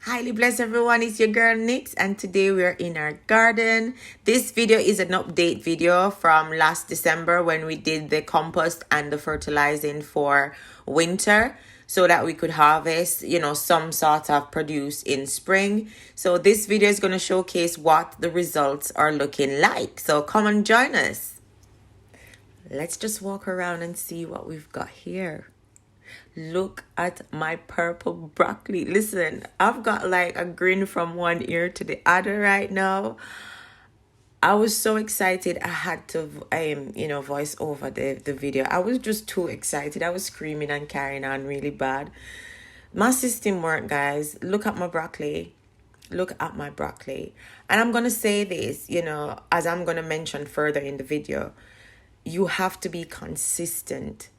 Highly blessed everyone, it's your girl Nix and today we're in our garden. This video is an update video from last December when we did the compost and the fertilizing for winter so that we could harvest, some sort of produce in spring. So this video is going to showcase what the results are looking like. So come and join us. Let's just walk around and see what we've got here. Look at my purple broccoli. Listen, I've got like a grin from one ear to the other right now. I was so excited. I had to, voice over the video. I was just too excited. I was screaming and carrying on really bad. My system worked, guys. Look at my broccoli. Look at my broccoli. And I'm going to say this, as I'm going to mention further in the video, you have to be consistent.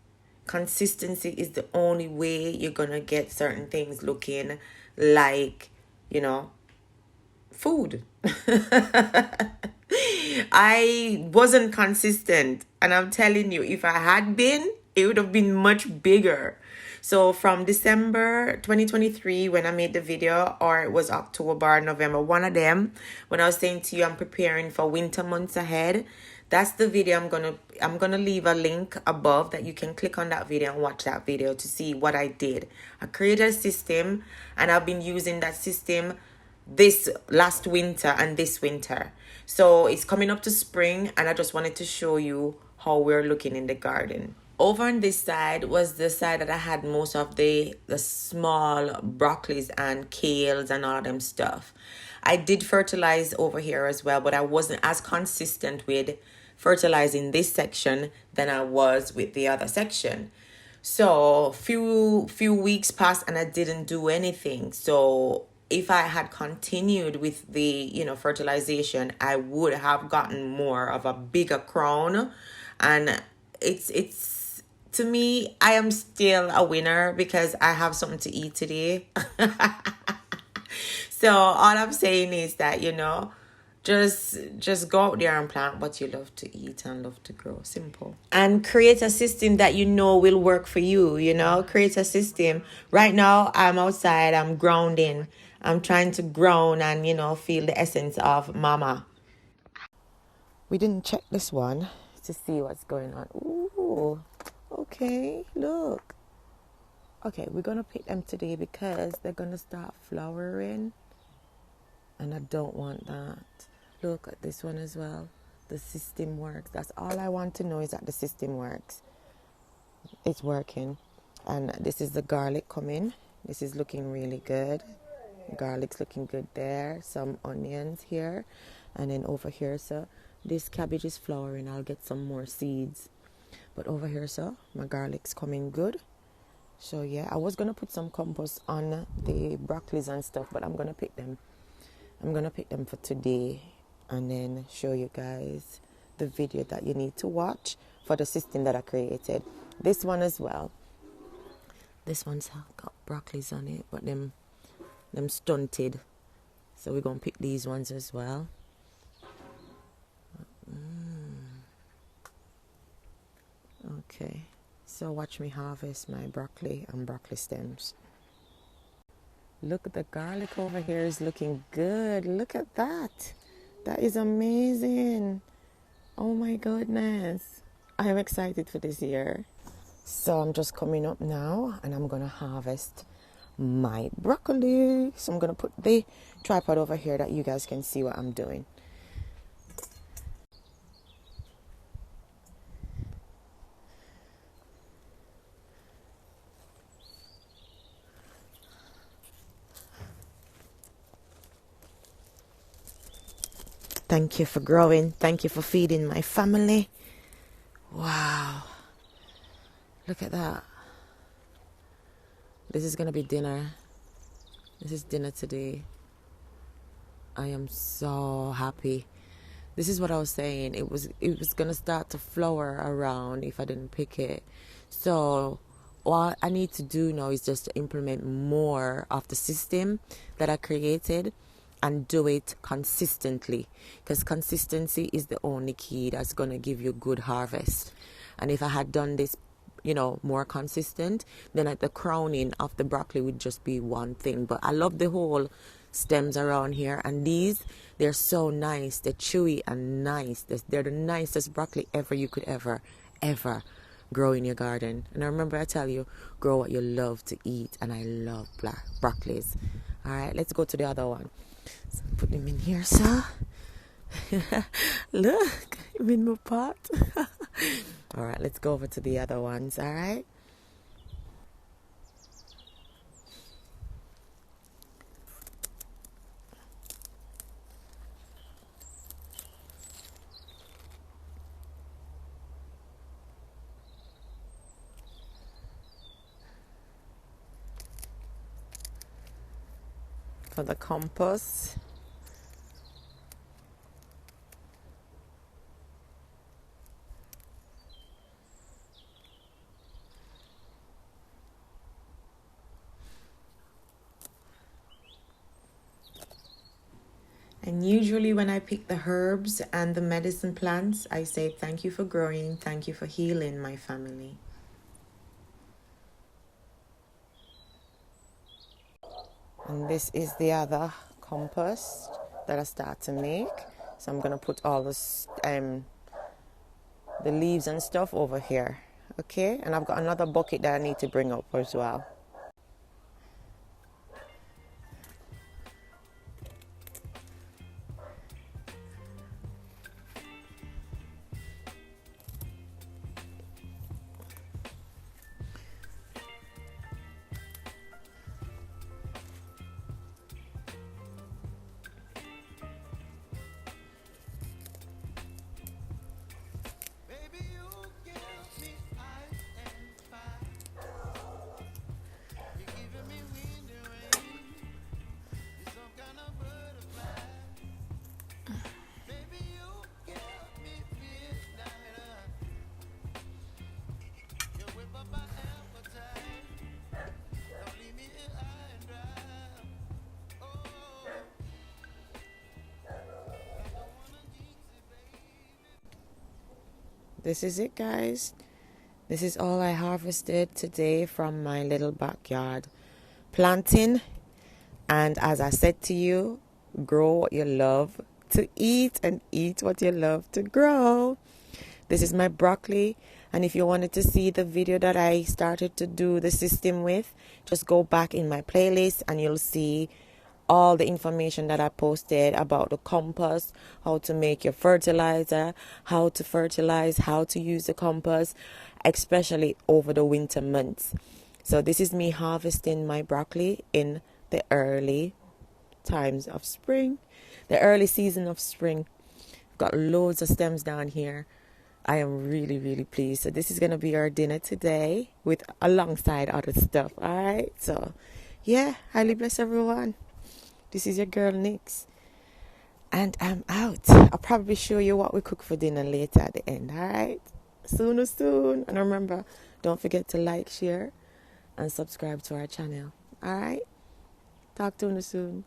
Consistency is the only way you're gonna get certain things looking like, food. I wasn't consistent, and I'm telling you, if I had been, it would have been much bigger. So from December 2023 when I made the video, or it was October, November, one of them, when I was saying to you I'm preparing for winter months ahead, that's the video. I'm gonna leave a link above that you can click on that video and watch that video to see what I did. I created a system and I've been using that system this last winter and this winter. So it's coming up to spring and I just wanted to show you how we're looking in the garden. Over on this side was the side that I had most of the small broccolis and kales and all of them stuff. I did fertilize over here as well, but I wasn't as consistent with fertilizing this section than I was with the other section. So few weeks passed and I didn't do anything. So if I had continued with the fertilization, I would have gotten more of a bigger crown. And it's to me, I am still a winner because I have something to eat today. So all I'm saying is that just go out there and plant what you love to eat and love to grow. Simple. And create a system that will work for you, Create a system. Right now, I'm outside, I'm grounding. I'm trying to ground and, feel the essence of mama. We didn't check this one to see what's going on. Ooh, okay, look. Okay, we're going to pick them today because they're going to start flowering. And I don't want that. Look at this one as well. The system works. That's all I want to know is that the system works. It's working. And this is the garlic coming. This is looking really good. Garlic's looking good there. Some onions here. And then over here, so this cabbage is flowering. I'll get some more seeds. But over here, so my garlic's coming good. So yeah, I was going to put some compost on the broccolis and stuff, but I'm going to pick them. I'm going to pick them for today and then show you guys the video that you need to watch for the system that I created. This one as well. This one's got broccolis on it, but them stunted. So we're going to pick these ones as well. Okay. So watch me harvest my broccoli and broccoli stems. Look at the garlic over here is looking good. Look at that. That is amazing. Oh my goodness. I am excited for this year. So I'm just coming up now and I'm going to harvest my broccoli. So I'm going to put the tripod over here that you guys can see what I'm doing. Thank you for growing. Thank you for feeding my family. Wow. Look at that. This is going to be dinner. This is dinner today. I am so happy. This is what I was saying. It was going to start to flower around if I didn't pick it. So what I need to do now is just to implement more of the system that I created and do it consistently, because consistency is the only key that's going to give you good harvest. And if I had done this you know, more consistent, then at the crowning of the broccoli would just be one thing. But I love the whole stems around here, and they're so nice. They're chewy and nice. They're the nicest broccoli ever you could ever grow in your garden. And I remember I tell you, grow what you love to eat, and I love black broccolis. All right, let's go to the other one. So put them in here, sir. Look, I'm in my pot. All right, let's go over to the other ones. All right. For the compost. And usually when I pick the herbs and the medicine plants, I say thank you for growing, thank you for healing my family. And this is the other compost that I start to make. So I'm going to put all this, the leaves and stuff over here. Okay, and I've got another bucket that I need to bring up as well. This is it, guys. This is all I harvested today from my little backyard planting. And as I said to you, grow what you love to eat and eat what you love to grow. This is my broccoli. And if you wanted to see the video that I started to do the system with, just go back in my playlist and you'll see all the information that I posted about the compost, how to make your fertilizer, how to fertilize, how to use the compost, especially over the winter months. So this is me harvesting my broccoli in the early times of spring, the early season of spring. Got loads of stems down here. I am really, really pleased. So this is going to be our dinner today with alongside other stuff. All right. So yeah, highly bless everyone. This is your girl Nix, and I'm out. I'll probably show you what we cook for dinner later at the end. All right, soon. And remember, don't forget to like, share, and subscribe to our channel. All right, talk to you soon.